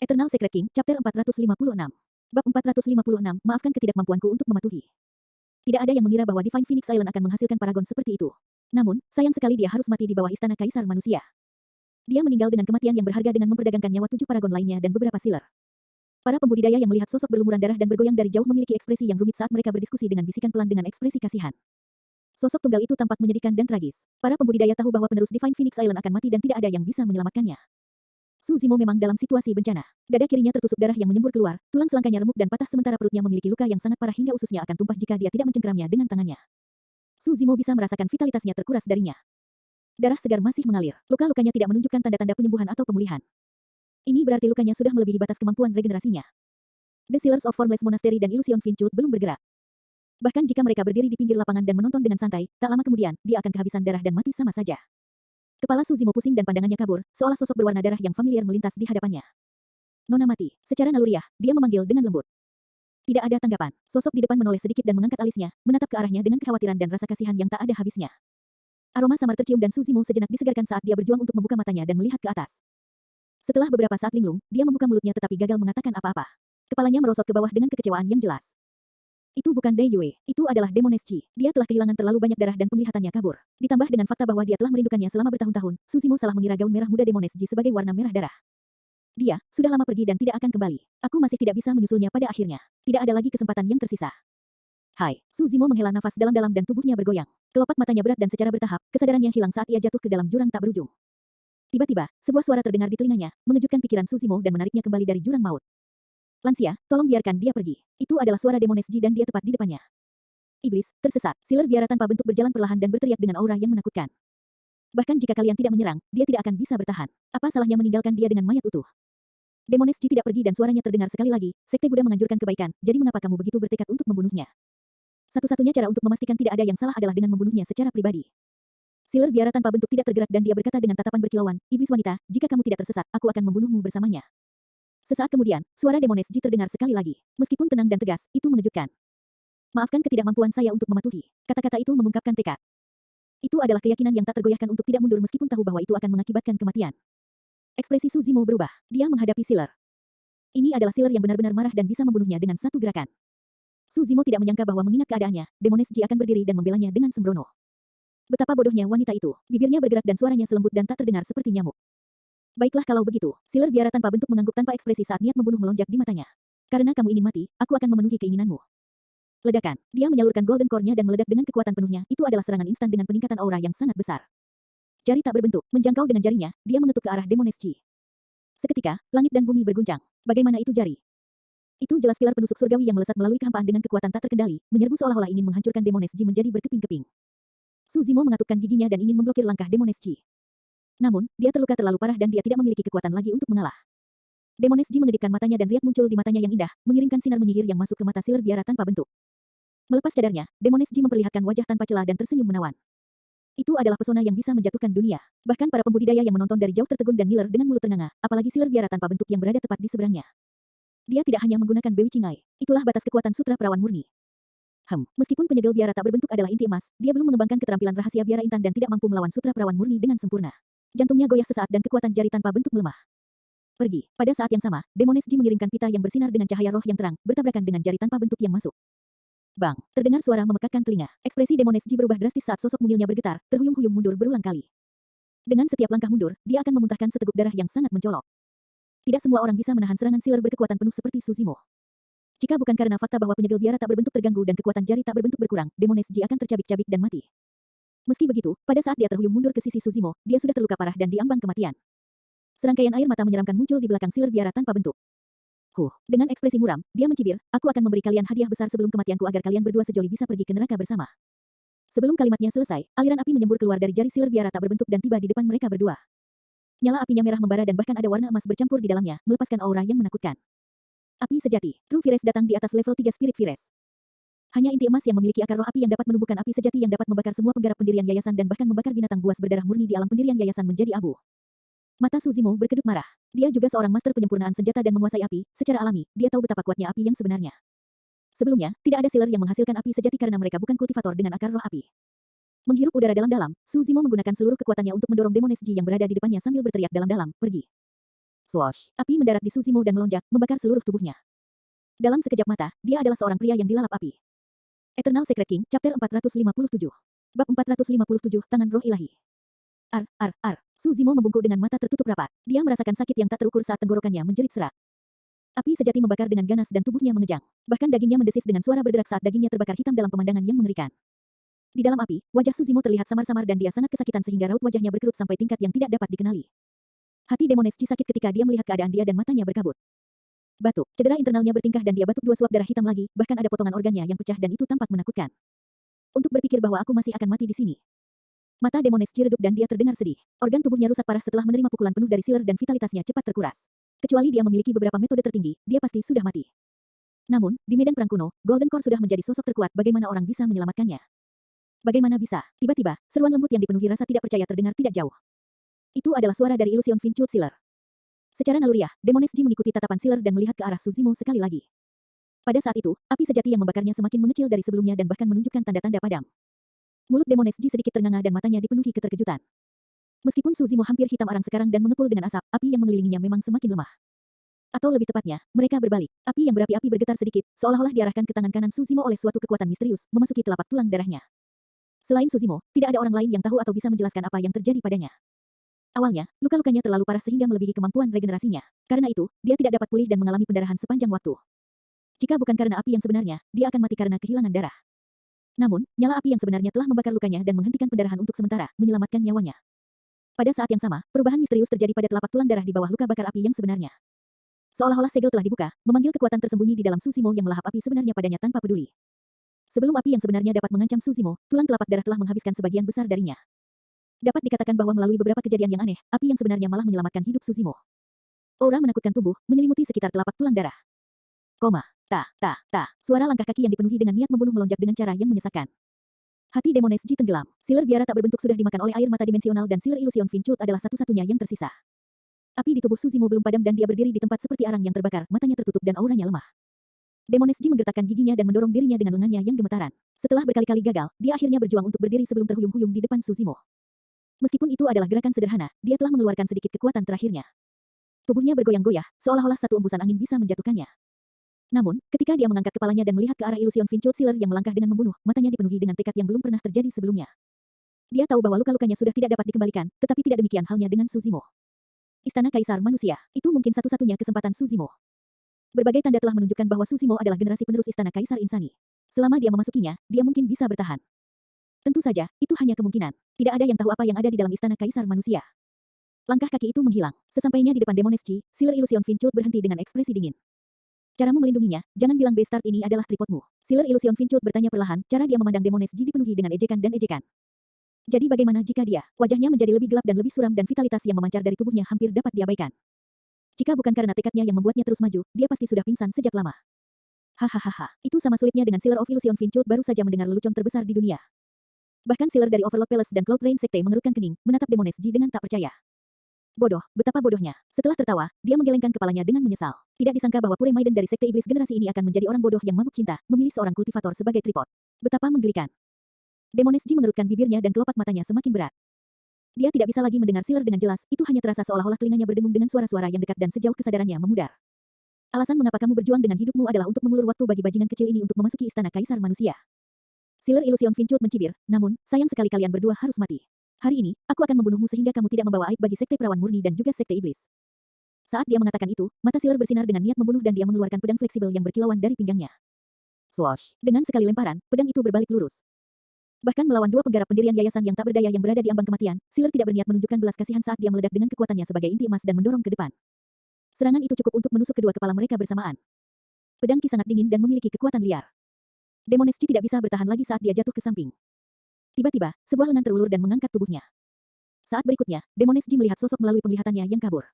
Eternal Secret King, Chapter 456. Bab 456, maafkan ketidakmampuanku untuk mematuhi. Tidak ada yang mengira bahwa Divine Phoenix Island akan menghasilkan paragon seperti itu. Namun, sayang sekali dia harus mati di bawah istana Kaisar Manusia. Dia meninggal dengan kematian yang berharga dengan memperdagangkan nyawa 7 paragon lainnya dan beberapa sealer. Para pembudidaya yang melihat sosok berlumuran darah dan bergoyang dari jauh memiliki ekspresi yang rumit saat mereka berdiskusi dengan bisikan pelan dengan ekspresi kasihan. Sosok tunggal itu tampak menyedihkan dan tragis. Para pembudidaya tahu bahwa penerus Divine Phoenix Island akan mati dan tidak ada yang bisa menyelamatkannya. Su Zimo memang dalam situasi bencana. Dada kirinya tertusuk darah yang menyembur keluar, tulang selangkanya remuk dan patah sementara perutnya memiliki luka yang sangat parah hingga ususnya akan tumpah jika dia tidak mencengkeramnya dengan tangannya. Su Zimo bisa merasakan vitalitasnya terkuras darinya. Darah segar masih mengalir. Luka-lukanya tidak menunjukkan tanda-tanda penyembuhan atau pemulihan. Ini berarti lukanya sudah melebihi batas kemampuan regenerasinya. The Sealers of Formless Monastery dan Illusion Finchut belum bergerak. Bahkan jika mereka berdiri di pinggir lapangan dan menonton dengan santai, tak lama kemudian, dia akan kehabisan darah dan mati sama saja. Kepala Su Zimo pusing dan pandangannya kabur, seolah sosok berwarna darah yang familiar melintas di hadapannya. Nona mati. Secara naluriah, dia memanggil dengan lembut. Tidak ada tanggapan. Sosok di depan menoleh sedikit dan mengangkat alisnya, menatap ke arahnya dengan kekhawatiran dan rasa kasihan yang tak ada habisnya. Aroma samar tercium dan Su Zimo sejenak disegarkan saat dia berjuang untuk membuka matanya dan melihat ke atas. Setelah beberapa saat linglung, dia membuka mulutnya tetapi gagal mengatakan apa-apa. Kepalanya merosot ke bawah dengan kekecewaan yang jelas. Itu bukan Dai Yue, itu adalah Demones Chi. Dia telah kehilangan terlalu banyak darah dan penglihatannya kabur. Ditambah dengan fakta bahwa dia telah merindukannya selama bertahun-tahun, Su Zimo salah mengira gaun merah muda Demones Chi sebagai warna merah darah. Dia sudah lama pergi dan tidak akan kembali. Aku masih tidak bisa menyusulnya pada akhirnya. Tidak ada lagi kesempatan yang tersisa. Hai, Su Zimo menghela nafas dalam-dalam dan tubuhnya bergoyang. Kelopak matanya berat dan secara bertahap, kesadarannya hilang saat ia jatuh ke dalam jurang tak berujung. Tiba-tiba, sebuah suara terdengar di telinganya, mengejutkan pikiran Su Zimo dan menariknya kembali dari jurang maut. Lansia, tolong biarkan dia pergi. Itu adalah suara Demones Chi dan dia tepat di depannya. Iblis, tersesat. Sealer biara tanpa bentuk berjalan perlahan dan berteriak dengan aura yang menakutkan. Bahkan jika kalian tidak menyerang, dia tidak akan bisa bertahan. Apa salahnya meninggalkan dia dengan mayat utuh? Demones Chi tidak pergi dan suaranya terdengar sekali lagi. Sekte Buddha menganjurkan kebaikan, jadi mengapa kamu begitu bertekad untuk membunuhnya? Satu-satunya cara untuk memastikan tidak ada yang salah adalah dengan membunuhnya secara pribadi. Sealer biara tanpa bentuk tidak tergerak dan dia berkata dengan tatapan berkilauan, Iblis wanita, jika kamu tidak tersesat, aku akan membunuhmu bersamanya. Sesaat kemudian, suara Demones Chi terdengar sekali lagi. Meskipun tenang dan tegas, itu mengejutkan. Maafkan ketidakmampuan saya untuk mematuhi. Kata-kata itu mengungkapkan tekad. Itu adalah keyakinan yang tak tergoyahkan untuk tidak mundur meskipun tahu bahwa itu akan mengakibatkan kematian. Ekspresi Su Zimo berubah. Dia menghadapi Sealer. Ini adalah Sealer yang benar-benar marah dan bisa membunuhnya dengan satu gerakan. Su Zimo tidak menyangka bahwa mengingat keadaannya, Demones Chi akan berdiri dan membelanya dengan sembrono. Betapa bodohnya wanita itu. Bibirnya bergerak dan suaranya selembut dan tak terdengar seperti nyamuk. Baiklah kalau begitu, Sealer biara tanpa bentuk mengangguk tanpa ekspresi saat niat membunuh melonjak di matanya. Karena kamu ingin mati, aku akan memenuhi keinginanmu. Ledakan. Dia menyalurkan golden core-nya dan meledak dengan kekuatan penuhnya. Itu adalah serangan instan dengan peningkatan aura yang sangat besar. Jari tak berbentuk, menjangkau dengan jarinya, dia mengetuk ke arah Demones Chi. Seketika, langit dan bumi berguncang. Bagaimana itu jari? Itu jelas pilar penusuk surgawi yang melesat melalui kehampaan dengan kekuatan tak terkendali, menyerbu seolah-olah ingin menghancurkan Demones Chi menjadi berkeping-keping. Su Zimo mengatupkan giginya dan ingin memblokir langkah Demones Chi. Namun, dia terluka terlalu parah dan dia tidak memiliki kekuatan lagi untuk mengalah. Demones Chi mengedipkan matanya dan riak muncul di matanya yang indah, mengirimkan sinar menyihir yang masuk ke mata Sealer biara tanpa bentuk. Melepas cadarnya, Demones Chi memperlihatkan wajah tanpa celah dan tersenyum menawan. Itu adalah pesona yang bisa menjatuhkan dunia. Bahkan para pembudidaya yang menonton dari jauh tertegun dan ngiler dengan mulut ternganga, apalagi Sealer biara tanpa bentuk yang berada tepat di seberangnya. Dia tidak hanya menggunakan Bewitching Eye. Itulah batas kekuatan sutra perawan murni. Meskipun penyegel biara tak berbentuk adalah inti emas, dia belum mengembangkan keterampilan rahasia biara intan dan tidak mampu melawan sutra perawan murni dengan sempurna. Jantungnya goyah sesaat dan kekuatan jari tanpa bentuk melemah. Pergi. Pada saat yang sama, Demones Chi mengirimkan pita yang bersinar dengan cahaya roh yang terang, bertabrakan dengan jari tanpa bentuk yang masuk. Bang! Terdengar suara memekakkan telinga. Ekspresi Demones Chi berubah drastis saat sosok mungilnya bergetar, terhuyung-huyung mundur berulang kali. Dengan setiap langkah mundur, dia akan memuntahkan seteguk darah yang sangat mencolok. Tidak semua orang bisa menahan serangan Sealer berkekuatan penuh seperti Su Zimo. Jika bukan karena fakta bahwa penyegel biara tak berbentuk terganggu dan kekuatan jari tak berbentuk berkurang, Demones Chi akan tercabik-cabik dan mati. Meski begitu, pada saat dia terhuyung mundur ke sisi Su Zimo, dia sudah terluka parah dan diambang kematian. Serangkaian air mata menyeramkan muncul di belakang Sealer biara tanpa bentuk. Dengan ekspresi muram, dia mencibir, aku akan memberi kalian hadiah besar sebelum kematianku agar kalian berdua sejoli bisa pergi ke neraka bersama. Sebelum kalimatnya selesai, aliran api menyembur keluar dari jari Sealer biara tak berbentuk dan tiba di depan mereka berdua. Nyala apinya merah membara dan bahkan ada warna emas bercampur di dalamnya, melepaskan aura yang menakutkan. Api sejati. True Fires datang di atas level 3 Spirit Fires. Hanya inti emas yang memiliki akar roh api yang dapat menumbuhkan api sejati yang dapat membakar semua penggarap pendirian yayasan dan bahkan membakar binatang buas berdarah murni di alam pendirian yayasan menjadi abu. Mata Su Zimo berkedip marah. Dia juga seorang master penyempurnaan senjata dan menguasai api. Secara alami, dia tahu betapa kuatnya api yang sebenarnya. Sebelumnya, tidak ada Sealer yang menghasilkan api sejati karena mereka bukan kultivator dengan akar roh api. Menghirup udara dalam-dalam, Su Zimo menggunakan seluruh kekuatannya untuk mendorong Demones Chi yang berada di depannya sambil berteriak dalam-dalam, pergi. Swoosh! Api mendarat di Suzimo dan melonjak, membakar seluruh tubuhnya. Dalam sekejap mata, dia adalah seorang pria yang dilalap api. Eternal Secret King, Chapter 457. Bab 457, Tangan Roh Ilahi. Suzimo membungkuk dengan mata tertutup rapat. Dia merasakan sakit yang tak terukur saat tenggorokannya menjerit serak. Api sejati membakar dengan ganas dan tubuhnya mengejang. Bahkan dagingnya mendesis dengan suara berderak saat dagingnya terbakar hitam dalam pemandangan yang mengerikan. Di dalam api, wajah Suzimo terlihat samar-samar dan dia sangat kesakitan sehingga raut wajahnya berkerut sampai tingkat yang tidak dapat dikenali. Hati Demoneschi sakit ketika dia melihat keadaan dia dan matanya berkabut. Batuk, cedera internalnya bertingkah dan dia batuk 2 suap darah hitam lagi, bahkan ada potongan organnya yang pecah dan itu tampak menakutkan. Untuk berpikir bahwa aku masih akan mati di sini. Mata Demoneschi redup dan dia terdengar sedih. Organ tubuhnya rusak parah setelah menerima pukulan penuh dari Sealer dan vitalitasnya cepat terkuras. Kecuali dia memiliki beberapa metode tertinggi, dia pasti sudah mati. Namun, di medan perang kuno, Golden Core sudah menjadi sosok terkuat, bagaimana orang bisa menyelamatkannya? Bagaimana bisa? Tiba-tiba, seruan lembut yang dipenuhi rasa tidak percaya terdengar tidak jauh. Itu adalah suara dari Illusion Finchut Sealer. Secara naluriah, Demoneschi mengikuti tatapan Sealer dan melihat ke arah Suzimo sekali lagi. Pada saat itu, api sejati yang membakarnya semakin mengecil dari sebelumnya dan bahkan menunjukkan tanda-tanda padam. Mulut Demoneschi sedikit ternganga dan matanya dipenuhi keterkejutan. Meskipun Suzimo hampir hitam arang sekarang dan mengepul dengan asap, api yang mengelilinginya memang semakin lemah. Atau lebih tepatnya, mereka berbalik. Api yang berapi-api bergetar sedikit, seolah-olah diarahkan ke tangan kanan Suzimo oleh suatu kekuatan misterius, memasuki telapak tulang darahnya. Selain Suzimo, tidak ada orang lain yang tahu atau bisa menjelaskan apa yang terjadi padanya. Awalnya, luka-lukanya terlalu parah sehingga melebihi kemampuan regenerasinya. Karena itu, dia tidak dapat pulih dan mengalami pendarahan sepanjang waktu. Jika bukan karena api yang sebenarnya, dia akan mati karena kehilangan darah. Namun, nyala api yang sebenarnya telah membakar lukanya dan menghentikan pendarahan untuk sementara, menyelamatkan nyawanya. Pada saat yang sama, perubahan misterius terjadi pada telapak tulang darah di bawah luka bakar api yang sebenarnya. Seolah-olah segel telah dibuka, memanggil kekuatan tersembunyi di dalam Suzimo yang melahap api sebenarnya padanya tanpa peduli. Sebelum api yang sebenarnya dapat mengancam Suzimo, tulang telapak darah telah menghabiskan sebagian besar darinya. Dapat dikatakan bahwa melalui beberapa kejadian yang aneh, api yang sebenarnya malah menyelamatkan hidup Suzimo. Aura menakutkan tumbuh, menyelimuti sekitar telapak tulang darah. Suara langkah kaki yang dipenuhi dengan niat membunuh melonjak dengan cara yang menyesakkan. Hati Demoneschi tenggelam. Sealer biara tak berbentuk sudah dimakan oleh air mata dimensional dan Sealer Illusion Finchut adalah satu-satunya yang tersisa. Api di tubuh Suzimo belum padam dan dia berdiri di tempat seperti arang yang terbakar, matanya tertutup dan auranya lemah. Demoneschi menggertakkan giginya dan mendorong dirinya dengan lengannya yang gemetaran. Setelah berkali-kali gagal, dia akhirnya berjuang untuk berdiri sebelum terhuyung-huyung di depan Suzimo. Meskipun itu adalah gerakan sederhana, dia telah mengeluarkan sedikit kekuatan terakhirnya. Tubuhnya bergoyang-goyah, seolah-olah satu embusan angin bisa menjatuhkannya. Namun, ketika dia mengangkat kepalanya dan melihat ke arah Illusion Finchut Sealer yang melangkah dengan membunuh, matanya dipenuhi dengan tekad yang belum pernah terjadi sebelumnya. Dia tahu bahwa luka-lukanya sudah tidak dapat dikembalikan, tetapi tidak demikian halnya dengan Suzimo. Istana Kaisar Manusia, itu mungkin satu-satunya kesempatan Suzimo. Berbagai tanda telah menunjukkan bahwa Suzimo adalah generasi penerus Istana Kaisar Insani. Selama dia memasukinya, dia mungkin bisa bertahan. Tentu saja, itu hanya kemungkinan. Tidak ada yang tahu apa yang ada di dalam Istana Kaisar Manusia. Langkah kaki itu menghilang. Sesampainya di depan Demoneschi, Sealer Illusion Finchut berhenti dengan ekspresi dingin. Caramu melindunginya, jangan bilang Beastart ini adalah tripodmu. Sealer Illusion Finchut bertanya perlahan, cara dia memandang Demoneschi dipenuhi dengan ejekan dan ejekan. Jadi bagaimana jika dia, wajahnya menjadi lebih gelap dan lebih suram dan vitalitas yang memancar dari tubuhnya hampir dapat diabaikan. Jika bukan karena tekadnya yang membuatnya terus maju, dia pasti sudah pingsan sejak lama. Hahaha, itu sama sulitnya dengan Sealer of Illusion Finchut baru saja mendengar lelucon terbesar di dunia. Bahkan Sealer dari Overlord Palace dan Cloud Rain Sekte mengerutkan kening, menatap Demoneschi dengan tak percaya. Bodoh, betapa bodohnya. Setelah tertawa, dia menggelengkan kepalanya dengan menyesal. Tidak disangka bahwa Pure Maiden dari Sekte Iblis generasi ini akan menjadi orang bodoh yang mabuk cinta, memilih seorang kultivator sebagai tripod. Betapa menggelikan. Demoneschi mengerutkan bibirnya dan kelopak matanya semakin berat. Dia tidak bisa lagi mendengar Sealer dengan jelas, itu hanya terasa seolah-olah telinganya berdengung dengan suara-suara yang dekat dan sejauh kesadarannya memudar. Alasan mengapa kamu berjuang dengan hidupmu adalah untuk mengulur waktu bagi bajingan kecil ini untuk memasuki Istana Kaisar Manusia. Sealer Illusion Finchut mencibir, namun, sayang sekali kalian berdua harus mati. Hari ini, aku akan membunuhmu sehingga kamu tidak membawa aib bagi Sekte Perawan Murni dan juga Sekte Iblis. Saat dia mengatakan itu, mata Sealer bersinar dengan niat membunuh dan dia mengeluarkan pedang fleksibel yang berkilauan dari pinggangnya. Swoosh! Dengan sekali lemparan, pedang itu berbalik lurus. Bahkan melawan dua penggarap pendirian yayasan yang tak berdaya yang berada di ambang kematian, Sealer tidak berniat menunjukkan belas kasihan saat dia meledak dengan kekuatannya sebagai inti emas dan mendorong ke depan. Serangan itu cukup untuk menusuk kedua kepala mereka bersamaan. Pedang Ki sangat dingin dan memiliki kekuatan liar. Demoneschi tidak bisa bertahan lagi saat dia jatuh ke samping. Tiba-tiba, sebuah lengan terulur dan mengangkat tubuhnya. Saat berikutnya, Demoneschi melihat sosok melalui penglihatannya yang kabur.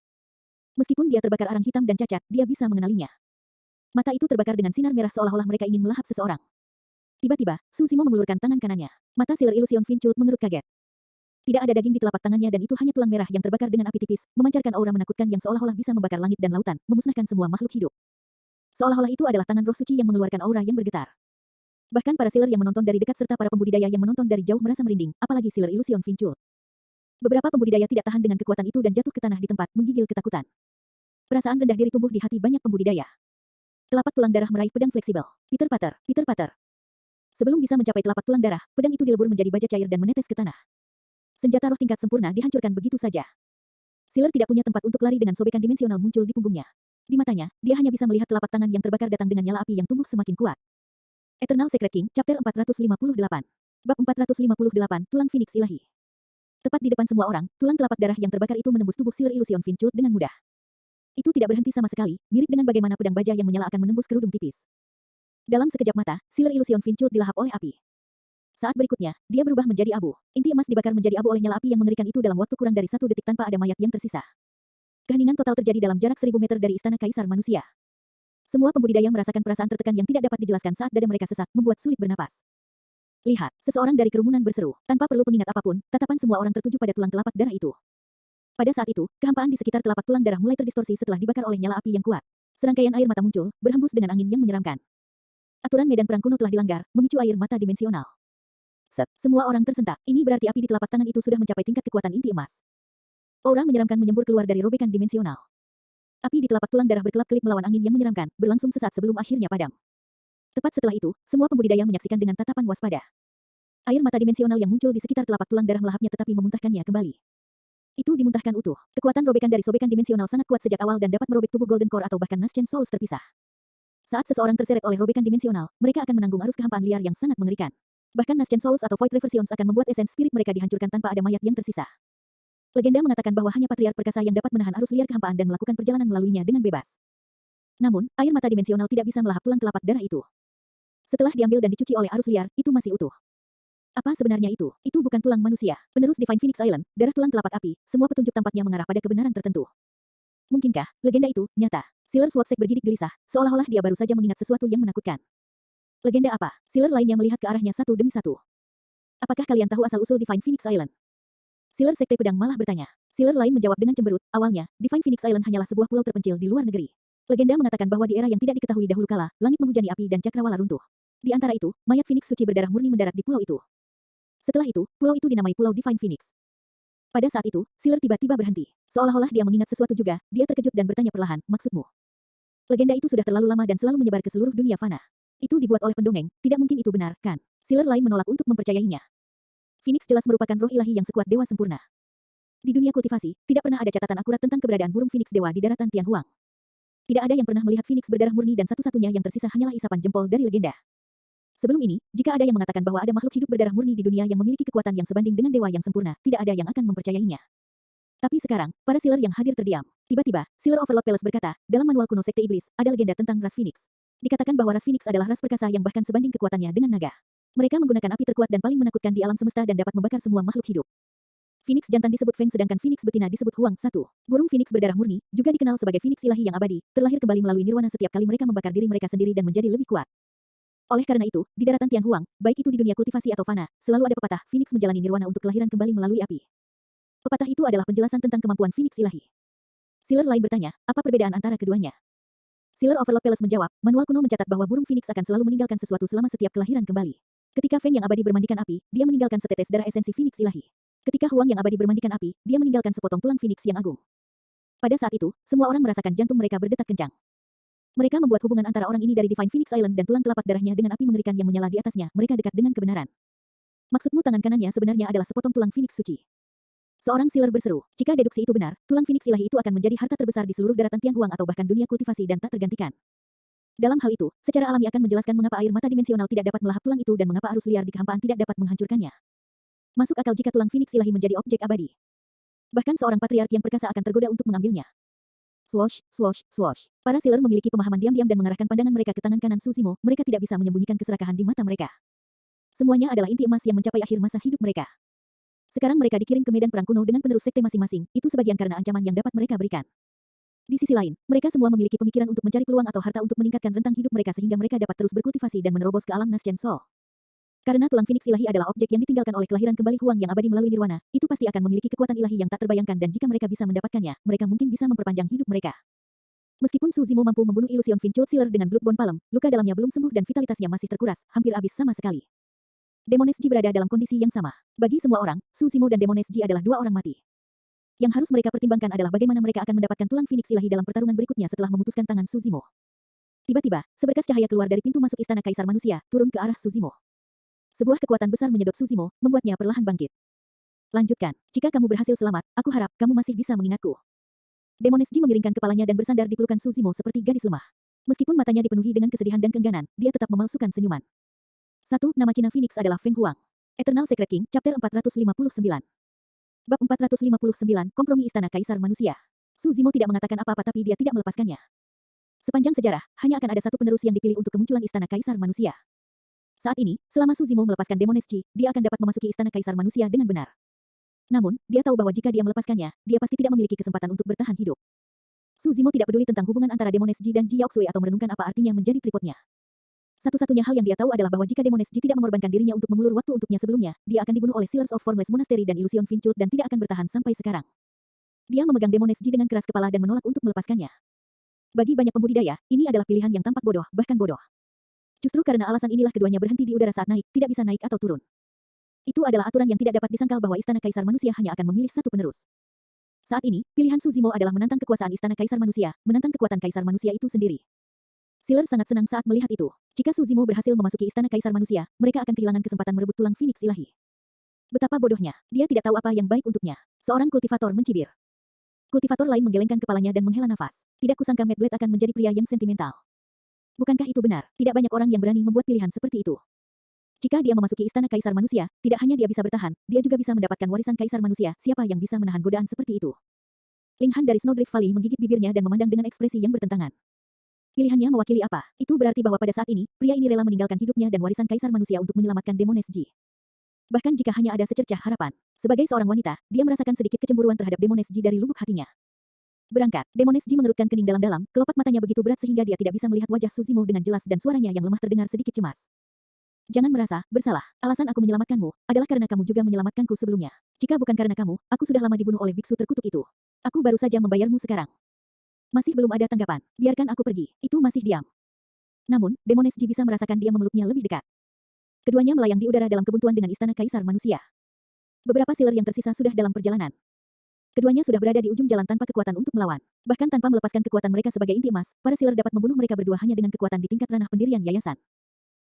Meskipun dia terbakar arang hitam dan cacat, dia bisa mengenalinya. Mata itu terbakar dengan sinar merah seolah-olah mereka ingin melahap seseorang. Tiba-tiba, Suzimo mengulurkan tangan kanannya. Mata Sealer Illusion Finchut mengerut kaget. Tidak ada daging di telapak tangannya dan itu hanya tulang merah yang terbakar dengan api tipis, memancarkan aura menakutkan yang seolah-olah bisa membakar langit dan lautan, memusnahkan semua makhluk hidup. Seolah-olah itu adalah tangan roh suci yang mengeluarkan aura yang bergetar. Bahkan para Sealer yang menonton dari dekat serta para pembudidaya yang menonton dari jauh merasa merinding, apalagi Sealer Illusion Finchut. Beberapa pembudidaya tidak tahan dengan kekuatan itu dan jatuh ke tanah di tempat, menggigil ketakutan. Perasaan rendah diri tumbuh di hati banyak pembudidaya. Telapak tulang darah meraih pedang fleksibel. Peter Pater, Peter Pater. Sebelum bisa mencapai telapak tulang darah, pedang itu dilebur menjadi baja cair dan menetes ke tanah. Senjata roh tingkat sempurna dihancurkan begitu saja. Sealer tidak punya tempat untuk lari dengan sobekan dimensional muncul di punggungnya. Di matanya, dia hanya bisa melihat telapak tangan yang terbakar datang dengan nyala api yang tumbuh semakin kuat. Eternal Secret King, Chapter 458. Bab 458, Tulang Phoenix Ilahi. Tepat di depan semua orang, tulang telapak darah yang terbakar itu menembus tubuh Sealer Illusion Finchult dengan mudah. Itu tidak berhenti sama sekali, mirip dengan bagaimana pedang baja yang menyala akan menembus kerudung tipis. Dalam sekejap mata, Sealer Illusion Finchult dilahap oleh api. Saat berikutnya, dia berubah menjadi abu. Inti emas dibakar menjadi abu oleh nyala api yang mengerikan itu dalam waktu kurang dari 1 detik tanpa ada mayat yang tersisa. Keheningan total terjadi dalam jarak 1000 meter dari istana kaisar manusia. Semua pembudidaya merasakan perasaan tertekan yang tidak dapat dijelaskan saat dada mereka sesak, membuat sulit bernapas. Lihat, seseorang dari kerumunan berseru, tanpa perlu pengingat apapun, tatapan semua orang tertuju pada tulang telapak darah itu. Pada saat itu, kehampaan di sekitar telapak tulang darah mulai terdistorsi setelah dibakar oleh nyala api yang kuat. Serangkaian air mata muncul, berhembus dengan angin yang menyeramkan. Aturan medan perang kuno telah dilanggar, memicu air mata dimensional. Set, semua orang tersentak. Ini berarti api di telapak tangan itu sudah mencapai tingkat kekuatan inti emas. Aura menyeramkan menyembur keluar dari robekan dimensional. Api di telapak tulang darah berkelap-kelip melawan angin yang menyeramkan, berlangsung sesaat sebelum akhirnya padam. Tepat setelah itu, semua pembudidaya menyaksikan dengan tatapan waspada. Air mata dimensional yang muncul di sekitar telapak tulang darah melahapnya tetapi memuntahkannya kembali. Itu dimuntahkan utuh. Kekuatan robekan dari sobekan dimensional sangat kuat sejak awal dan dapat merobek tubuh Golden Core atau bahkan Nascent Souls terpisah. Saat seseorang terseret oleh robekan dimensional, mereka akan menanggung arus kehampaan liar yang sangat mengerikan. Bahkan Nascent Souls atau Void Reversions akan membuat esens spirit mereka dihancurkan tanpa ada mayat yang tersisa. Legenda mengatakan bahwa hanya patriark perkasa yang dapat menahan arus liar kehampaan dan melakukan perjalanan melaluinya dengan bebas. Namun, air mata dimensional tidak bisa melahap tulang telapak darah itu. Setelah diambil dan dicuci oleh arus liar, itu masih utuh. Apa sebenarnya itu? Itu bukan tulang manusia. Penerus Divine Phoenix Island, darah tulang telapak api, semua petunjuk tampaknya mengarah pada kebenaran tertentu. Mungkinkah legenda itu nyata? Sealer Swagsek bergidik gelisah, seolah-olah dia baru saja mengingat sesuatu yang menakutkan. Legenda apa? Sealer lainnya melihat ke arahnya satu demi satu. Apakah kalian tahu asal-usul Divine Phoenix Island? Sealer Sekte Pedang malah bertanya. Sealer lain menjawab dengan cemberut, awalnya, Divine Phoenix Island hanyalah sebuah pulau terpencil di luar negeri. Legenda mengatakan bahwa di era yang tidak diketahui dahulu kala, langit menghujani api dan cakrawala runtuh. Di antara itu, mayat Phoenix suci berdarah murni mendarat di pulau itu. Setelah itu, pulau itu dinamai Pulau Divine Phoenix. Pada saat itu, Sealer tiba-tiba berhenti. Seolah-olah dia mengingat sesuatu juga, dia terkejut dan bertanya perlahan, maksudmu? Legenda itu sudah terlalu lama dan selalu menyebar ke seluruh dunia fana. Itu dibuat oleh pendongeng, tidak mungkin itu benar, kan? Sealer lain menolak untuk mempercayainya. Phoenix jelas merupakan roh ilahi yang sekuat dewa sempurna. Di dunia kultivasi, tidak pernah ada catatan akurat tentang keberadaan burung Phoenix dewa di daratan Tianhuang. Tidak ada yang pernah melihat Phoenix berdarah murni dan satu-satunya yang tersisa hanyalah isapan jempol dari legenda. Sebelum ini, jika ada yang mengatakan bahwa ada makhluk hidup berdarah murni di dunia yang memiliki kekuatan yang sebanding dengan dewa yang sempurna, tidak ada yang akan mempercayainya. Tapi sekarang, para Sealer yang hadir terdiam. Tiba-tiba, Sealer Overlord Palace berkata, dalam manual kuno Sekte Iblis, ada legenda tentang ras Phoenix. Dikatakan bahwa ras Phoenix adalah ras perkasa yang bahkan sebanding kekuatannya dengan naga. Mereka menggunakan api terkuat dan paling menakutkan di alam semesta dan dapat membakar semua makhluk hidup. Phoenix jantan disebut Feng sedangkan Phoenix betina disebut Huang 1. Burung Phoenix berdarah murni, juga dikenal sebagai Phoenix ilahi yang abadi, terlahir kembali melalui nirwana setiap kali mereka membakar diri mereka sendiri dan menjadi lebih kuat. Oleh karena itu, di daratan Tianhuang, baik itu di dunia kultivasi atau fana, selalu ada pepatah, Phoenix menjalani nirwana untuk kelahiran kembali melalui api. Pepatah itu adalah penjelasan tentang kemampuan Phoenix ilahi. Sealer lain bertanya, apa perbedaan antara keduanya? Sealer Overlord Palace menjawab, manual kuno mencatat bahwa burung Phoenix akan selalu meninggalkan sesuatu selama setiap kelahiran kembali. Ketika Feng yang abadi bermandikan api, dia meninggalkan setetes darah esensi Phoenix ilahi. Ketika Huang yang abadi bermandikan api, dia meninggalkan sepotong tulang Phoenix yang agung. Pada saat itu, semua orang merasakan jantung mereka berdetak kencang. Mereka membuat hubungan antara orang ini dari Divine Phoenix Island dan tulang telapak darahnya dengan api mengerikan yang menyala di atasnya, mereka dekat dengan kebenaran. Maksudmu tangan kanannya sebenarnya adalah sepotong tulang Phoenix suci. Seorang Sealer berseru, jika deduksi itu benar, tulang Phoenix ilahi itu akan menjadi harta terbesar di seluruh daratan Tianhuang atau bahkan dunia kultivasi dan tak tergantikan. Dalam hal itu, secara alami akan menjelaskan mengapa air mata dimensional tidak dapat melahap tulang itu dan mengapa arus liar di kehampaan tidak dapat menghancurkannya. Masuk akal jika tulang Phoenix ilahi menjadi objek abadi. Bahkan seorang patriark yang perkasa akan tergoda untuk mengambilnya. Swosh, swosh, swosh. Para Sealer memiliki pemahaman diam-diam dan mengarahkan pandangan mereka ke tangan kanan Susimo, mereka tidak bisa menyembunyikan keserakahan di mata mereka. Semuanya adalah inti emas yang mencapai akhir masa hidup mereka. Sekarang mereka dikirim ke medan perang kuno dengan penerus sekte masing-masing, itu sebagian karena ancaman yang dapat mereka berikan. Di sisi lain, mereka semua memiliki pemikiran untuk mencari peluang atau harta untuk meningkatkan rentang hidup mereka sehingga mereka dapat terus berkultivasi dan menerobos ke alam Nascent Soul. Karena tulang Phoenix ilahi adalah objek yang ditinggalkan oleh kelahiran kembali Huang yang abadi melalui nirwana, itu pasti akan memiliki kekuatan ilahi yang tak terbayangkan dan jika mereka bisa mendapatkannya, mereka mungkin bisa memperpanjang hidup mereka. Meskipun Suzimo mampu membunuh Illusion Finchult Sealer dengan Bloodbone Palm, luka dalamnya belum sembuh dan vitalitasnya masih terkuras, hampir habis sama sekali. Demones Ji berada dalam kondisi yang sama. Bagi semua orang, Susimo dan Demones Ji adalah dua orang mati. Yang harus mereka pertimbangkan adalah bagaimana mereka akan mendapatkan tulang Phoenix ilahi dalam pertarungan berikutnya setelah memutuskan tangan Suzimo. Tiba-tiba, seberkas cahaya keluar dari pintu masuk istana Kaisar Manusia, turun ke arah Suzimo. Sebuah kekuatan besar menyedot Suzimo, membuatnya perlahan bangkit. Lanjutkan. Jika kamu berhasil selamat, aku harap kamu masih bisa mengingatku. Demones Ji memiringkan kepalanya dan bersandar di pelukan Suzimo seperti gadis lemah. Meskipun matanya dipenuhi dengan kesedihan dan keengganan, dia tetap memalsukan senyuman. 1. Nama Cina Phoenix adalah Feng Huang. Eternal Secret King, Chapter 459. Bab 459, Kompromi Istana Kaisar Manusia. Suzimo tidak mengatakan apa-apa tapi dia tidak melepaskannya. Sepanjang sejarah, hanya akan ada satu penerus yang dipilih untuk kemunculan Istana Kaisar Manusia. Saat ini, selama Suzimo melepaskan Demones Ji, dia akan dapat memasuki Istana Kaisar Manusia dengan benar. Namun, dia tahu bahwa jika dia melepaskannya, dia pasti tidak memiliki kesempatan untuk bertahan hidup. Suzimo tidak peduli tentang hubungan antara Demones Ji dan Ji Yaoxui atau merenungkan apa artinya menjadi tripodnya. Satu-satunya hal yang dia tahu adalah bahwa jika Demones Ji tidak mengorbankan dirinya untuk mengulur waktu untuknya sebelumnya, dia akan dibunuh oleh Sealers of Formless Monastery dan Illusion Finchult dan tidak akan bertahan sampai sekarang. Dia memegang Demones Ji dengan keras kepala dan menolak untuk melepaskannya. Bagi banyak pembudidaya, ini adalah pilihan yang tampak bodoh, bahkan bodoh. Justru karena alasan inilah keduanya berhenti di udara saat naik, tidak bisa naik atau turun. Itu adalah aturan yang tidak dapat disangkal bahwa Istana Kaisar Manusia hanya akan memilih satu penerus. Saat ini, pilihan Suzimo adalah menantang kekuasaan Istana Kaisar Manusia, menantang kekuatan Kaisar Manusia itu sendiri. Sealer sangat senang saat melihat itu. Jika Suzimo berhasil memasuki Istana Kaisar Manusia, mereka akan kehilangan kesempatan merebut tulang Phoenix ilahi. Betapa bodohnya, dia tidak tahu apa yang baik untuknya. Seorang kultivator mencibir. Kultivator lain menggelengkan kepalanya dan menghela nafas. Tidak kusangka Matt Blade akan menjadi pria yang sentimental. Bukankah itu benar? Tidak banyak orang yang berani membuat pilihan seperti itu. Jika dia memasuki Istana Kaisar Manusia, tidak hanya dia bisa bertahan, dia juga bisa mendapatkan warisan Kaisar Manusia. Siapa yang bisa menahan godaan seperti itu? Ling Han dari Snowdrift Valley menggigit bibirnya dan memandang dengan ekspresi yang bertentangan. Pilihannya mewakili apa? Itu berarti bahwa pada saat ini, pria ini rela meninggalkan hidupnya dan warisan Kaisar Manusia untuk menyelamatkan Demones Ji. Bahkan jika hanya ada secercah harapan. Sebagai seorang wanita, dia merasakan sedikit kecemburuan terhadap Demones Ji dari lubuk hatinya. Berangkat, Demones Ji mengerutkan kening dalam-dalam, kelopak matanya begitu berat sehingga dia tidak bisa melihat wajah Suzimo dengan jelas dan suaranya yang lemah terdengar sedikit cemas. Jangan merasa bersalah. Alasan aku menyelamatkanmu adalah karena kamu juga menyelamatkanku sebelumnya. Jika bukan karena kamu, aku sudah lama dibunuh oleh biksu terkutuk itu. Aku baru saja membayarmu sekarang. Masih belum ada tanggapan. Biarkan aku pergi. Itu masih diam. Namun, Demones Ji bisa merasakan dia memeluknya lebih dekat. Keduanya melayang di udara dalam kebuntuan dengan Istana Kaisar Manusia. Beberapa sealer yang tersisa sudah dalam perjalanan. Keduanya sudah berada di ujung jalan tanpa kekuatan untuk melawan. Bahkan tanpa melepaskan kekuatan mereka sebagai inti emas, para sealer dapat membunuh mereka berdua hanya dengan kekuatan di tingkat ranah pendirian yayasan.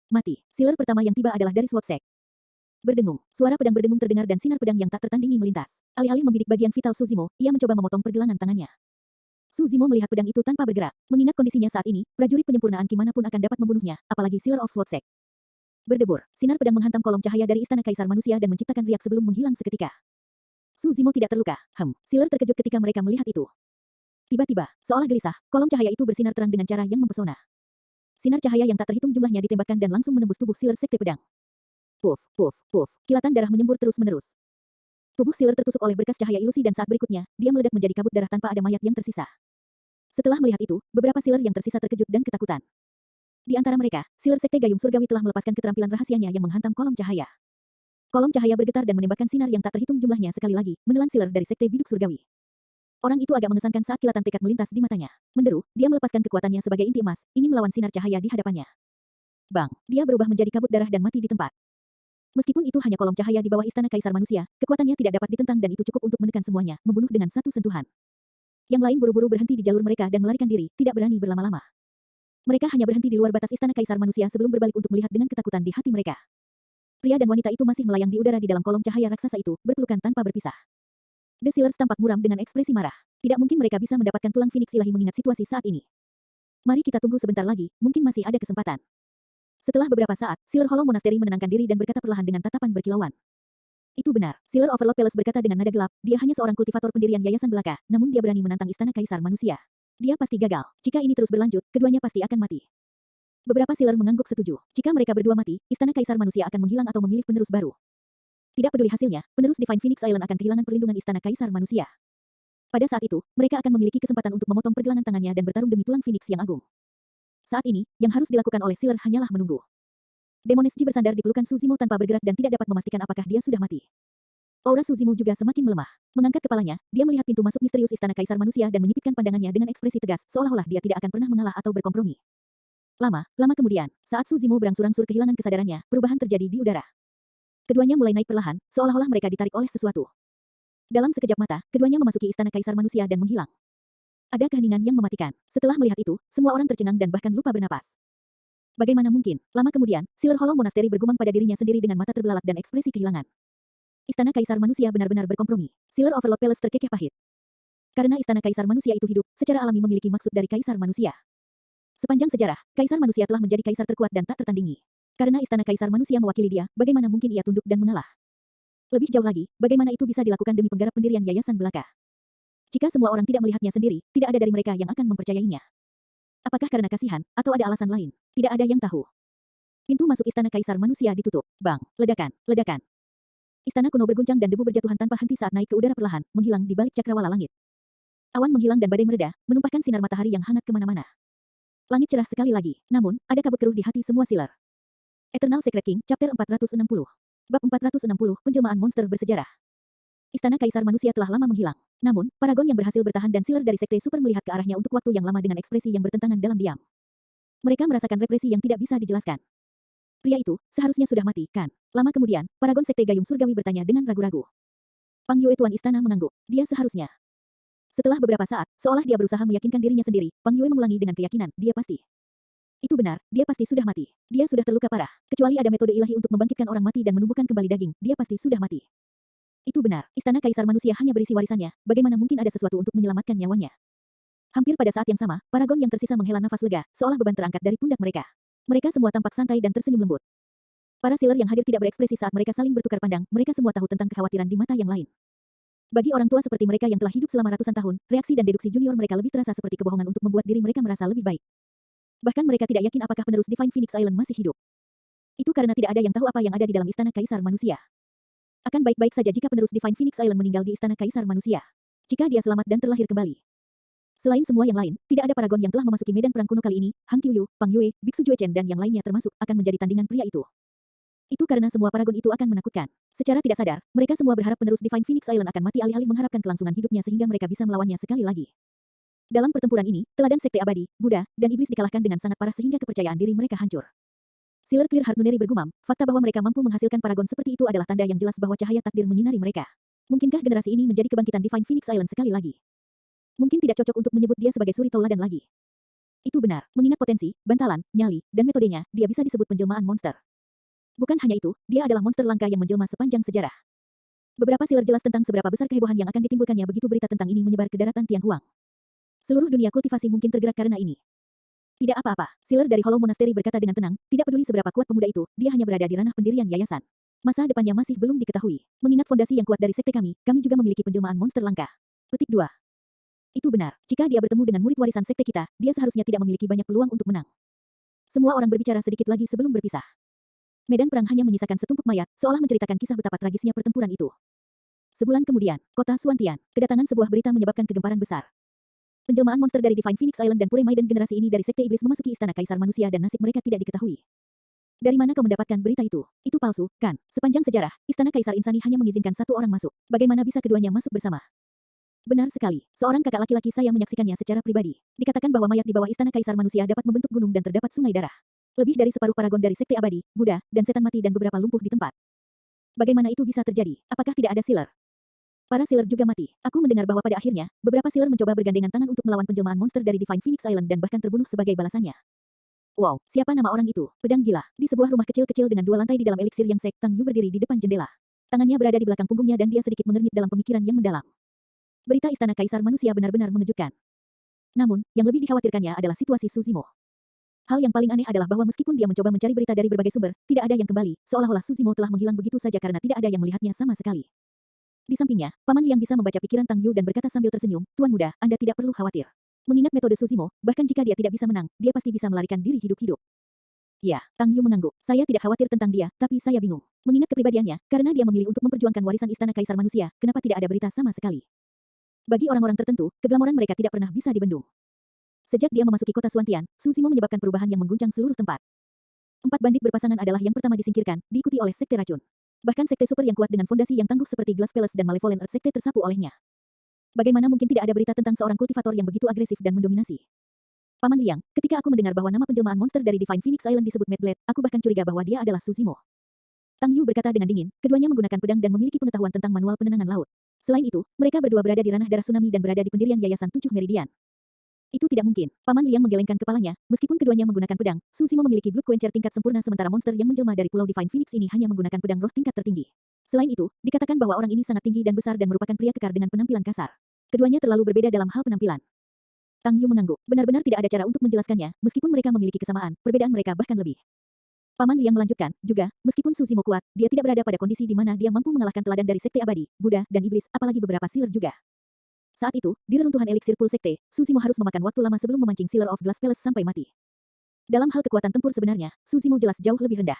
Mati. Sealer pertama yang tiba adalah dari SWOT Sect. Berdengung. Suara pedang berdengung terdengar dan sinar pedang yang tak tertandingi melintas. Alih-alih membidik bagian vital Suzimo, ia mencoba memotong pergelangan tangannya. Suzimo melihat pedang itu tanpa bergerak. Mengingat kondisinya saat ini, prajurit penyempurnaan Qi manapun akan dapat membunuhnya, apalagi Sealer of SWOT Sect. Berdebur, sinar pedang menghantam kolom cahaya dari Istana Kaisar Manusia dan menciptakan riak sebelum menghilang seketika. Suzimo tidak terluka. Sealer terkejut ketika mereka melihat itu. Tiba-tiba, seolah gelisah, kolom cahaya itu bersinar terang dengan cara yang mempesona. Sinar cahaya yang tak terhitung jumlahnya ditembakkan dan langsung menembus tubuh Sealer Sekte Pedang. Puff, puff, puff. Kilatan darah menyembur terus-menerus. Tubuh Sealer tertusuk oleh berkas cahaya ilusi dan saat berikutnya, dia meledak menjadi kabut darah tanpa ada mayat yang tersisa. Setelah melihat itu, beberapa Sealer yang tersisa terkejut dan ketakutan. Di antara mereka, Sealer Sekte Gayung Surgawi telah melepaskan keterampilan rahasianya yang menghantam kolom cahaya. Kolom cahaya bergetar dan menembakkan sinar yang tak terhitung jumlahnya sekali lagi, menelan Sealer dari Sekte Biduk Surgawi. Orang itu agak mengesankan saat kilatan tekad melintas di matanya. Menderu, dia melepaskan kekuatannya sebagai inti emas, ingin melawan sinar cahaya di hadapannya. Bang, dia berubah menjadi kabut darah dan mati di tempat. Meskipun itu hanya kolom cahaya di bawah Istana Kaisar Manusia, kekuatannya tidak dapat ditentang dan itu cukup untuk menekan semuanya, membunuh dengan satu sentuhan. Yang lain buru-buru berhenti di jalur mereka dan melarikan diri, tidak berani berlama-lama. Mereka hanya berhenti di luar batas Istana Kaisar Manusia sebelum berbalik untuk melihat dengan ketakutan di hati mereka. Pria dan wanita itu masih melayang di udara di dalam kolom cahaya raksasa itu, berpelukan tanpa berpisah. The Sealers tampak muram dengan ekspresi marah. Tidak mungkin mereka bisa mendapatkan tulang Phoenix ilahi mengingat situasi saat ini. Mari kita tunggu sebentar lagi, mungkin masih ada kesempatan. Setelah beberapa saat, Sealer Hollow Monastery menenangkan diri dan berkata perlahan dengan tatapan berkilauan. Itu benar, Sealer Overlord Palace berkata dengan nada gelap, dia hanya seorang kultivator pendirian yayasan belaka, namun dia berani menantang Istana Kaisar Manusia. Dia pasti gagal. Jika ini terus berlanjut, keduanya pasti akan mati. Beberapa Sealer mengangguk setuju. Jika mereka berdua mati, Istana Kaisar Manusia akan menghilang atau memilih penerus baru. Tidak peduli hasilnya, penerus Divine Phoenix Island akan kehilangan perlindungan Istana Kaisar Manusia. Pada saat itu, mereka akan memiliki kesempatan untuk memotong pergelangan tangannya dan bertarung demi tulang Phoenix yang agung. Saat ini, yang harus dilakukan oleh Sealer hanyalah menunggu. Demones Ji bersandar di pelukan Suzimo tanpa bergerak dan tidak dapat memastikan apakah dia sudah mati. Aura Suzimo juga semakin melemah. Mengangkat kepalanya, dia melihat pintu masuk misterius Istana Kaisar Manusia dan menyipitkan pandangannya dengan ekspresi tegas, seolah-olah dia tidak akan pernah mengalah atau berkompromi. Lama kemudian, saat Suzimo berangsur-angsur kehilangan kesadarannya, perubahan terjadi di udara. Keduanya mulai naik perlahan, seolah-olah mereka ditarik oleh sesuatu. Dalam sekejap mata, keduanya memasuki istana kaisar manusia dan menghilang. Ada keheningan yang mematikan. Setelah melihat itu, semua orang tercengang dan bahkan lupa bernapas. Bagaimana mungkin? Lama kemudian, Sealer Hollow Monastery bergumam pada dirinya sendiri dengan mata terbelalak dan ekspresi kehilangan. Istana kaisar manusia benar-benar berkompromi. Sealer Overlord Palace terkekeh pahit. Karena istana kaisar manusia itu hidup, secara alami memiliki maksud dari kaisar manusia. Sepanjang sejarah, kaisar manusia telah menjadi kaisar terkuat dan tak tertandingi. Karena istana kaisar manusia mewakili dia, bagaimana mungkin ia tunduk dan mengalah? Lebih jauh lagi, bagaimana itu bisa dilakukan demi penggarap pendirian Yayasan Belaka? Jika semua orang tidak melihatnya sendiri, tidak ada dari mereka yang akan mempercayainya. Apakah karena kasihan, atau ada alasan lain? Tidak ada yang tahu. Pintu masuk istana kaisar manusia ditutup. Bang, ledakan, ledakan. Istana kuno berguncang dan debu berjatuhan tanpa henti saat naik ke udara perlahan, menghilang di balik cakrawala langit. Awan menghilang dan badai mereda, menumpahkan sinar matahari yang hangat kemana-mana. Langit cerah sekali lagi, namun, ada kabut keruh di hati semua Sealer. Eternal Secret King, Chapter 460. Bab 460, Penjelmaan Monster Bersejarah. Istana Kaisar Manusia telah lama menghilang. Namun, Paragon yang berhasil bertahan dan Sealer dari Sekte Super melihat ke arahnya untuk waktu yang lama dengan ekspresi yang bertentangan dalam diam. Mereka merasakan represi yang tidak bisa dijelaskan. Pria itu, seharusnya sudah mati, kan? Lama kemudian, Paragon Sekte Gayung Surgawi bertanya dengan ragu-ragu. Pang Yue Tuan Istana mengangguk. Dia seharusnya. Setelah beberapa saat, seolah dia berusaha meyakinkan dirinya sendiri, Pang Yue mengulangi dengan keyakinan, dia pasti. Itu benar, dia pasti sudah mati. Dia sudah terluka parah. Kecuali ada metode ilahi untuk membangkitkan orang mati dan menumbuhkan kembali daging, dia pasti sudah mati. Itu benar, istana kaisar manusia hanya berisi warisannya, bagaimana mungkin ada sesuatu untuk menyelamatkan nyawanya? Hampir pada saat yang sama, Paragon yang tersisa menghela nafas lega, seolah beban terangkat dari pundak mereka. Mereka semua tampak santai dan tersenyum lembut. Para Sealer yang hadir tidak berekspresi saat mereka saling bertukar pandang, mereka semua tahu tentang kekhawatiran di mata yang lain. Bagi orang tua seperti mereka yang telah hidup selama ratusan tahun, reaksi dan deduksi junior mereka lebih terasa seperti kebohongan untuk membuat diri mereka merasa lebih baik. Bahkan mereka tidak yakin apakah penerus Divine Phoenix Island masih hidup. Itu karena tidak ada yang tahu apa yang ada di dalam istana kaisar manusia. Akan baik-baik saja jika penerus Divine Phoenix Island meninggal di istana kaisar manusia. Jika dia selamat dan terlahir kembali. Selain semua yang lain, tidak ada paragon yang telah memasuki medan perang kuno kali ini, Han Qiuyu, Pang Yue, Biksu Jue Chen dan yang lainnya termasuk, akan menjadi tandingan pria itu. Itu karena semua paragon itu akan menakutkan. Secara tidak sadar, mereka semua berharap penerus Divine Phoenix Island akan mati alih-alih mengharapkan kelangsungan hidupnya sehingga mereka bisa melawannya sekali lagi. Dalam pertempuran ini, teladan sekte abadi, Buddha, dan iblis dikalahkan dengan sangat parah sehingga kepercayaan diri mereka hancur. Sealer Clear Heart Nuneri bergumam, fakta bahwa mereka mampu menghasilkan paragon seperti itu adalah tanda yang jelas bahwa cahaya takdir menyinari mereka. Mungkinkah generasi ini menjadi kebangkitan Divine Phoenix Island sekali lagi? Mungkin tidak cocok untuk menyebut dia sebagai suri tauladan lagi. Itu benar, mengingat potensi, bantalan, nyali, dan metodenya, dia bisa disebut penjelmaan monster. Bukan hanya itu, dia adalah monster langka yang menjelma sepanjang sejarah. Beberapa Sealer jelas tentang seberapa besar kehebohan yang akan ditimbulkannya begitu berita tentang ini menyebar ke daratan Tianhuang. Seluruh dunia kultivasi mungkin tergerak karena ini. Tidak apa-apa, Sealer dari Hollow Monastery berkata dengan tenang, tidak peduli seberapa kuat pemuda itu, dia hanya berada di ranah pendirian yayasan. Masa depannya masih belum diketahui. Mengingat fondasi yang kuat dari sekte kami juga memiliki penjelmaan monster langka. Petik 2. Itu benar, jika dia bertemu dengan murid warisan sekte kita, dia seharusnya tidak memiliki banyak peluang untuk menang. Semua orang berbicara sedikit lagi sebelum berpisah. Medan perang hanya menyisakan setumpuk mayat, seolah menceritakan kisah betapa tragisnya pertempuran itu. Sebulan kemudian, kota Suantian, kedatangan sebuah berita menyebabkan kegemparan besar. Penjelmaan monster dari Divine Phoenix Island dan Pure Maiden generasi ini dari sekte iblis memasuki istana kaisar manusia dan nasib mereka tidak diketahui. Dari mana kau mendapatkan berita itu? Itu palsu, kan? Sepanjang sejarah, istana kaisar insani hanya mengizinkan satu orang masuk. Bagaimana bisa keduanya masuk bersama? Benar sekali, seorang kakak laki-laki saya menyaksikannya secara pribadi. Dikatakan bahwa mayat di bawah istana kaisar manusia dapat membentuk gunung dan terdapat sungai darah. Lebih dari separuh paragon dari sekte abadi, Buddha, dan setan mati dan beberapa lumpuh di tempat. Bagaimana itu bisa terjadi? Apakah tidak ada Sealer? Para Sealer juga mati. Aku mendengar bahwa pada akhirnya, beberapa Sealer mencoba bergandengan tangan untuk melawan penjelmaan monster dari Divine Phoenix Island dan bahkan terbunuh sebagai balasannya. Wow, siapa nama orang itu? Pedang gila. Di sebuah rumah kecil-kecil dengan 2 lantai di dalam eliksir yang sek, Tang Yu berdiri di depan jendela. Tangannya berada di belakang punggungnya dan dia sedikit mengernyit dalam pemikiran yang mendalam. Berita istana kaisar manusia benar-benar mengejutkan. Namun, yang lebih dikhawatirkannya adalah situasi Suzimo. Hal yang paling aneh adalah bahwa meskipun dia mencoba mencari berita dari berbagai sumber, tidak ada yang kembali, seolah-olah Suzimo telah menghilang begitu saja karena tidak ada yang melihatnya sama sekali. Di sampingnya, Paman Liang bisa membaca pikiran Tang Yu dan berkata sambil tersenyum, Tuan Muda, Anda tidak perlu khawatir. Mengingat metode Suzimo, bahkan jika dia tidak bisa menang, dia pasti bisa melarikan diri hidup-hidup. Ya, Tang Yu mengangguk. Saya tidak khawatir tentang dia, tapi saya bingung. Mengingat kepribadiannya, karena dia memilih untuk memperjuangkan warisan istana kaisar manusia, kenapa tidak ada berita sama sekali? Bagi orang-orang tertentu, keglamoran mereka tidak pernah bisa dibendung. Sejak dia memasuki kota Suantian, Suzimo menyebabkan perubahan yang mengguncang seluruh tempat. 4 bandit berpasangan adalah yang pertama disingkirkan, diikuti oleh sekte racun. Bahkan sekte super yang kuat dengan fondasi yang tangguh seperti Glass Palace dan Malevolent Earth sekte tersapu olehnya. Bagaimana mungkin tidak ada berita tentang seorang kultivator yang begitu agresif dan mendominasi? Paman Liang, ketika aku mendengar bahwa nama penjelmaan monster dari Divine Phoenix Island disebut Mad Blade, aku bahkan curiga bahwa dia adalah Suzimo. Tang Yu berkata dengan dingin, keduanya menggunakan pedang dan memiliki pengetahuan tentang manual penenangan laut. Selain itu, mereka berdua berada di ranah darah tsunami dan berada di pendirian Yayasan Tujuh Meridian. Itu tidak mungkin. Paman Liang menggelengkan kepalanya, meskipun keduanya menggunakan pedang, Susimo memiliki Blood Quencher tingkat sempurna sementara monster yang menjelma dari Pulau Divine Phoenix ini hanya menggunakan pedang roh tingkat tertinggi. Selain itu, dikatakan bahwa orang ini sangat tinggi dan besar dan merupakan pria kekar dengan penampilan kasar. Keduanya terlalu berbeda dalam hal penampilan. Tang Yu mengangguk. Benar-benar tidak ada cara untuk menjelaskannya, meskipun mereka memiliki kesamaan, perbedaan mereka bahkan lebih. Paman Liang melanjutkan, juga, meskipun Susimo kuat, dia tidak berada pada kondisi di mana dia mampu mengalahkan teladan dari Sekte Abadi, Buddha, dan Iblis, apalagi beberapa sealer juga. Saat itu, di reruntuhan eliksir Pool Sekte, Susimo harus memakan waktu lama sebelum memancing Sealer of Glass Palace sampai mati. Dalam hal kekuatan tempur sebenarnya, Susimo jelas jauh lebih rendah.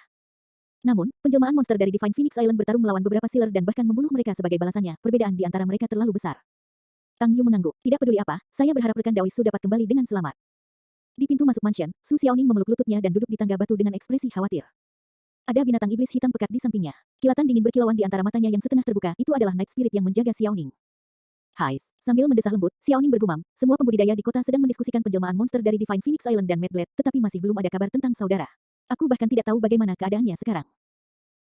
Namun, penjelmaan monster dari Divine Phoenix Island bertarung melawan beberapa Sealer dan bahkan membunuh mereka sebagai balasannya, perbedaan di antara mereka terlalu besar. Tang Yu mengangguk, tidak peduli apa, saya berharap rekan Daois Su dapat kembali dengan selamat. Di pintu masuk mansion, Su Xiaoning memeluk lututnya dan duduk di tangga batu dengan ekspresi khawatir. Ada binatang iblis hitam pekat di sampingnya. Kilatan dingin berkilauan di antara matanya yang setengah terbuka, itu adalah Night Spirit yang menjaga Xiaoning. Hais, sambil mendesah lembut, Xiaoning bergumam, semua pembudidaya di kota sedang mendiskusikan penjelmaan monster dari Divine Phoenix Island dan Mad Blade, tetapi masih belum ada kabar tentang saudara. Aku bahkan tidak tahu bagaimana keadaannya sekarang.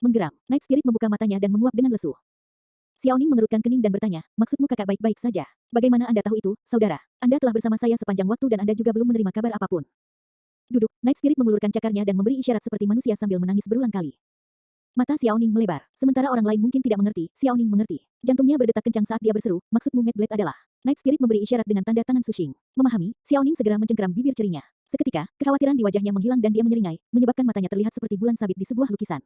Menggeram, Night Spirit membuka matanya dan menguap dengan lesu. Xiaoning mengerutkan kening dan bertanya, maksudmu kakak baik-baik saja? Bagaimana Anda tahu itu, saudara? Anda telah bersama saya sepanjang waktu dan Anda juga belum menerima kabar apapun. Duduk, Night Spirit mengulurkan cakarnya dan memberi isyarat seperti manusia sambil menangis berulang kali. Mata Xiaoning melebar. Sementara orang lain mungkin tidak mengerti, Xiaoning mengerti. Jantungnya berdetak kencang saat dia berseru, maksudmu Mad Blade adalah. Night Spirit memberi isyarat dengan tanda tangan Sushing. Memahami, Xiaoning segera mencengkeram bibir cerinya. Seketika, kekhawatiran di wajahnya menghilang dan dia menyeringai, menyebabkan matanya terlihat seperti bulan sabit di sebuah lukisan.